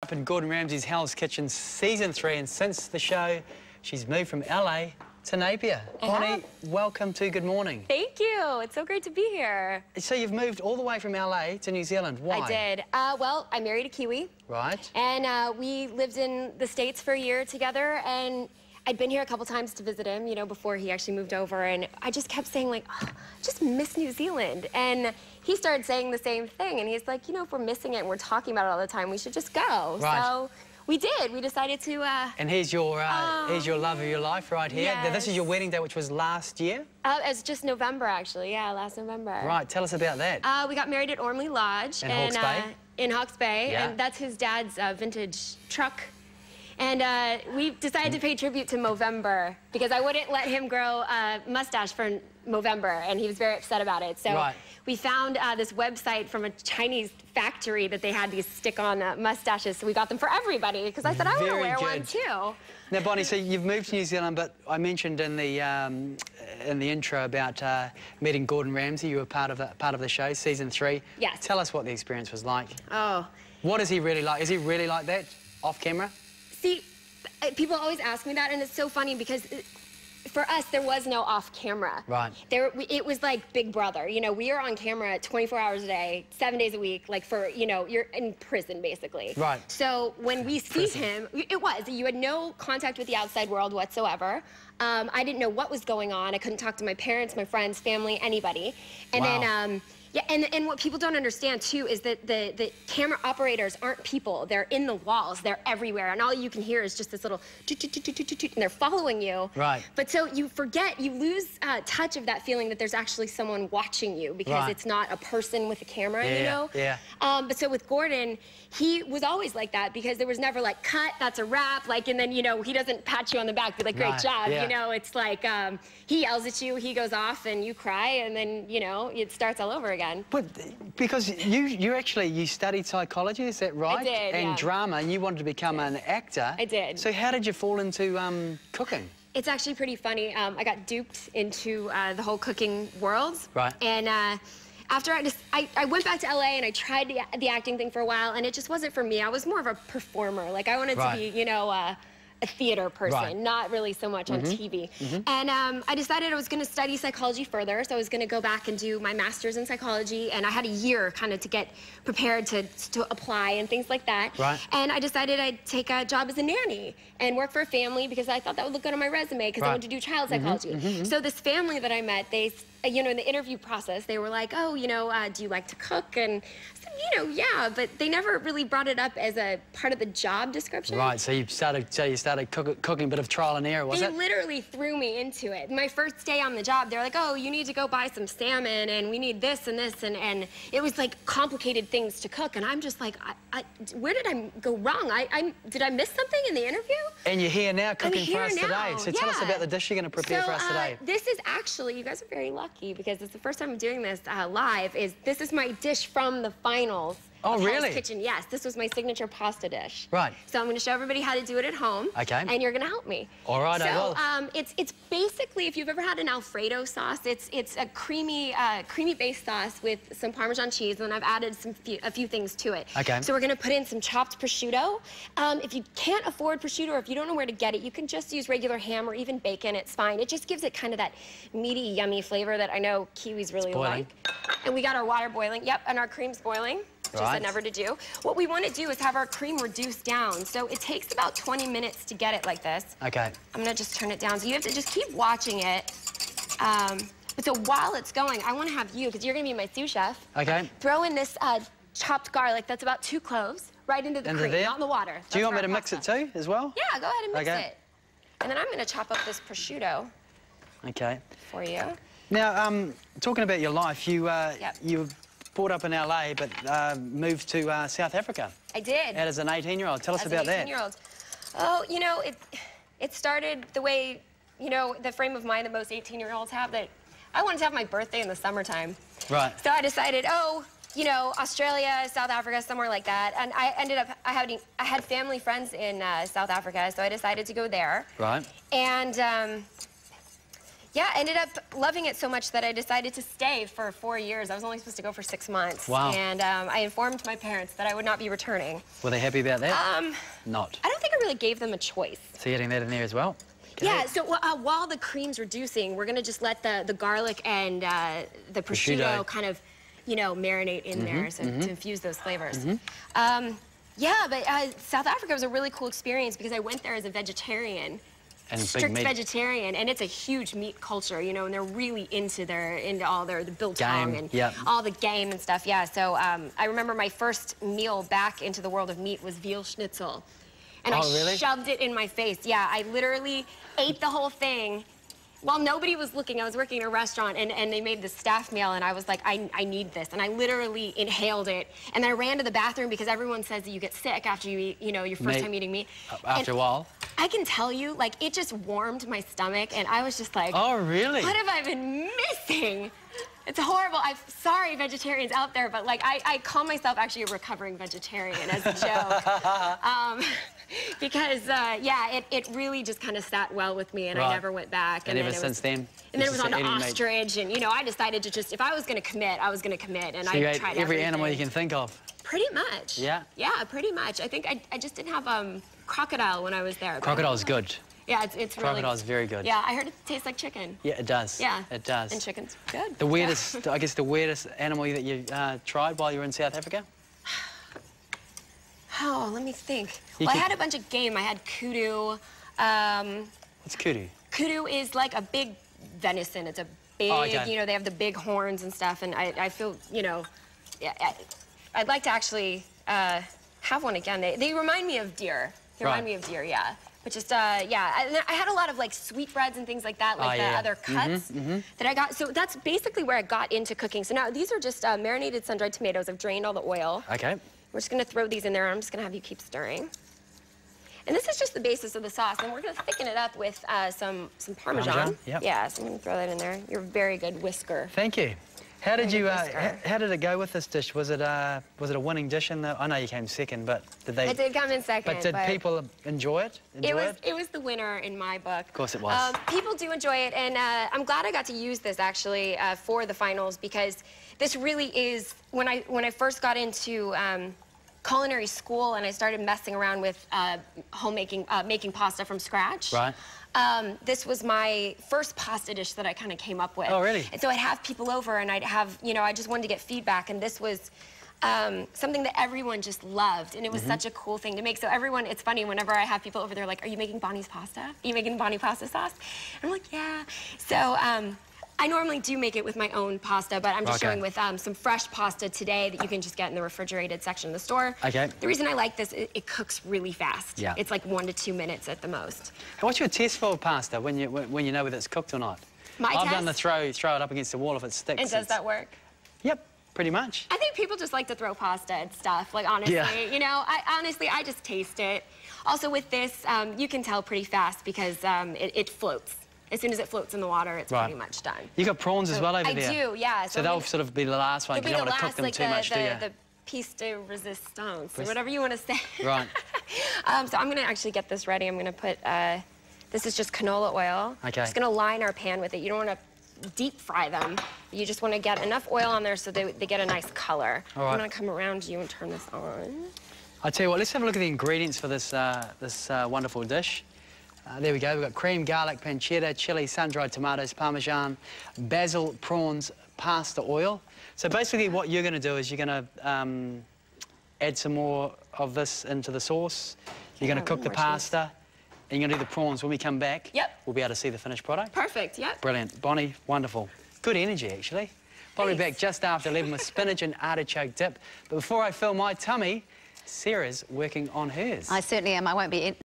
Up in Gordon Ramsay's Hell's Kitchen Season 3, and since the show, she's moved from LA to Napier. Bonnie, welcome to Good Morning. Thank you. It's so great to be here. So you've moved all the way from LA to New Zealand. Why? I did. Well, I married a Kiwi. Right. And we lived in the States for a year together, and I'd been here a couple times to visit him, you know, before he actually moved over, and I just kept saying, like, oh, I just miss New Zealand. And he started saying the same thing, and he's like, you know, if we're missing it and we're talking about it all the time, we should just go. Right. So we did. We decided to... And here's your love of your life right here. Yes. This is your wedding day, which was last year? It was just November, actually. Yeah, last November. Right. Tell us about that. We got married at Ormley Lodge. In Hawke's Bay? In Hawke's Bay. Yeah. And that's his dad's vintage truck. And we decided to pay tribute to Movember because I wouldn't let him grow a mustache for Movember, and he was very upset about it. So we found this website from a Chinese factory that they had these stick-on mustaches, so we got them for everybody because I said I want to wear one too. Now, Bonnie, so you've moved to New Zealand, but I mentioned in the intro about meeting Gordon Ramsay. You were part of the show, Season 3. Yes. Tell us what the experience was like. Oh. What is he really like? Is he really like that off camera? See, people always ask me that, and it's so funny because for us, there was no off-camera. Right. It was like Big Brother. You know, we are on camera 24 hours a day, 7 days a week, like for, you know, you're in prison, basically. Right. So when we see him, you had no contact with the outside world whatsoever. I didn't know what was going on. I couldn't talk to my parents, my friends, family, anybody. And then... yeah, and what people don't understand, too, is that the camera operators aren't people. They're in the walls. They're everywhere. And all you can hear is just this little toot-toot-toot-toot-toot, and they're following you. Right. But so you forget, you lose touch of that feeling that there's actually someone watching you because it's not a person with a camera, you know? Yeah. But so with Gordon, he was always like that because there was never like, cut, that's a wrap. Like, and then, you know, he doesn't pat you on the back, be like, great job. You know, it's like he yells at you, he goes off, and you cry, and then, you know, it starts all over again. But because you studied psychology, is that right? I did, and drama, and you wanted to become an actor. I did. So how did you fall into cooking? It's actually pretty funny. I got duped into the whole cooking world. Right. And after I went back to LA and I tried the acting thing for a while, and it just wasn't for me. I was more of a performer. Like, I wanted to be, you know, a theater person, not really so much on TV. And I decided I was going to study psychology further, so I was going to go back and do my master's in psychology, and I had a year kind of to get prepared to apply and things like that. Right. And I decided I'd take a job as a nanny and work for a family because I thought that would look good on my resume because I wanted to do child psychology. So this family that I met, they, you know, in the interview process, they were like, oh, you know, do you like to cook? And I said, you know, yeah, but they never really brought it up as a part of the job description. Right, so you started cooking a bit of trial and error, was it? They literally threw me into it. My first day on the job, they're like, oh, you need to go buy some salmon, and we need this and this, and it was like complicated things to cook, and I'm just like, where did I go wrong? Did I miss something in the interview? And you're here now cooking for us today, so tell us about the dish you're going to prepare for us today. This is actually, you guys are very lucky because it's the first time I'm doing this live, this is my dish from the finals. Oh, really? Kitchen. Yes, this was my signature pasta dish. Right. So I'm going to show everybody how to do it at home. Okay. And you're going to help me. All right, I will. It's basically, if you've ever had an Alfredo sauce, it's a creamy based sauce with some Parmesan cheese, and I've added a few things to it. Okay. So we're going to put in some chopped prosciutto. If you can't afford prosciutto, or if you don't know where to get it, you can just use regular ham or even bacon. It's fine. It just gives it kind of that meaty, yummy flavor that I know Kiwis really like. And we got our water boiling. Yep, and our cream's boiling. Just said never to do. What we want to do is have our cream reduced down. So it takes about 20 minutes to get it like this. Okay. I'm going to just turn it down. So you have to just keep watching it. But so while it's going, I want to have you, because you're going to be my sous chef. Okay. Throw in this chopped garlic. That's about 2 cloves right into the cream, not in the water. Do you want me to mix it too, as well? Yeah, go ahead and mix it. And then I'm going to chop up this prosciutto. Okay. For you. Now, talking about your life, you brought up in LA, but moved to South Africa. I did. And as an 18-year-old. Tell us about that. As an 18-year-old. Oh, you know, it started the way, you know, the frame of mind that most 18-year-olds have, that I wanted to have my birthday in the summertime. Right. So I decided, oh, you know, Australia, South Africa, somewhere like that. And I ended up, I had family friends in South Africa, so I decided to go there. Right. And Yeah, I ended up loving it so much that I decided to stay for 4 years. I was only supposed to go for 6 months. Wow. And I informed my parents that I would not be returning. Were they happy about that? Not. I don't think I really gave them a choice. So you're getting that in there as well? Okay. Yeah, so while the cream's reducing, we're gonna just let the garlic and the prosciutto kind of, you know, marinate in there to infuse those flavors. Yeah, but South Africa was a really cool experience because I went there as a vegetarian. And strict vegetarian, and it's a huge meat culture, you know, and they're really into all their biltong and all the game and stuff. Yeah, so I remember my first meal back into the world of meat was veal schnitzel. And I shoved it in my face. Yeah, I literally ate the whole thing while nobody was looking. I was working in a restaurant, and they made the staff meal, and I was like, I need this. And I literally inhaled it. And then I ran to the bathroom because everyone says that you get sick after you eat, you know, your first time eating meat. After a while? I can tell you, like, it just warmed my stomach, and I was just like, oh, really? What have I been missing? It's horrible. I'm sorry, vegetarians out there, but, like, I call myself actually a recovering vegetarian as a joke. Because, yeah, it really just kind of sat well with me, and I never went back. And ever since then? And then it was on to ostrich, and, you know, I decided to just, if I was going to commit, I was going to commit, and I tried every animal you can think of? Pretty much. Yeah? Yeah, pretty much. I think I just didn't have crocodile when I was there. Crocodile's good. Yeah, it's really... Crocodile's very good. Yeah, I heard it tastes like chicken. Yeah, it does. Yeah. It does. And chicken's good. The weirdest, I guess the weirdest animal that you tried while you were in South Africa? Oh, let me think. Well, I had a bunch of game. I had kudu. What's kudu? Kudu is like a big venison. It's a big, you know, they have the big horns and stuff, and I feel, you know, I'd like to actually have one again. They remind me of deer. They remind me of deer, yeah. But just, yeah, I had a lot of, like, sweetbreads and things like that, like the other cuts that I got. So that's basically where I got into cooking. So now these are just marinated sun-dried tomatoes. I've drained all the oil. Okay. We're just going to throw these in there. I'm just going to have you keep stirring. And this is just the basis of the sauce. And we're going to thicken it up with some Parmesan. Yep. Yeah, so I'm going to throw that in there. You're a very good whisker. Thank you. How did you? How did it go with this dish? Was it a winning dish? I know you came second, but did they? It did come in second. But did people enjoy it? It was the winner in my book. Of course it was. People do enjoy it, and I'm glad I got to use this actually for the finals, because this really is when I first got into culinary school and I started messing around with making pasta from scratch. Right. This was my first pasta dish that I kind of came up with. Oh, really? And so I'd have people over, and I'd have, you know, I just wanted to get feedback, and this was something that everyone just loved, and it was such a cool thing to make. So everyone, it's funny, whenever I have people over, they're like, are you making Bonnie's pasta? Are you making Bonnie pasta sauce? And I'm like, yeah. So I normally do make it with my own pasta, but I'm just showing with some fresh pasta today that you can just get in the refrigerated section of the store. Okay. The reason I like this, it cooks really fast. Yeah. It's like 1 to 2 minutes at the most. And what's your test for pasta when you know whether it's cooked or not? I've done the throw it up against the wall if it sticks. And does that work? Yep, pretty much. I think people just like to throw pasta at stuff, like, honestly. Yeah. You know, I just taste it. Also with this, you can tell pretty fast because it floats. As soon as it floats in the water, it's pretty much done. You got prawns as well over there? I do, yeah. So they'll sort of be the last one, because you don't want to cook them too much, do you? The piece de resistance, or whatever you want to say. Right. So I'm going to actually get this ready. I'm going to put, this is just canola oil. Okay. Just going to line our pan with it. You don't want to deep fry them. You just want to get enough oil on there so they get a nice color. All right. I'm going to come around you and turn this on. I'll tell you what, let's have a look at the ingredients for this, wonderful dish. There we go. We've got cream, garlic, pancetta, chili, sun-dried tomatoes, Parmesan, basil, prawns, pasta oil. So basically what you're going to do is you're going to add some more of this into the sauce. You're going to cook the pasta, and you're going to do the prawns. When we come back, we'll be able to see the finished product. Perfect, yep. Brilliant. Bonnie, wonderful. Good energy, actually. I'll be back just after 11 with spinach and artichoke dip. But before I fill my tummy, Sarah's working on hers. I certainly am. I won't be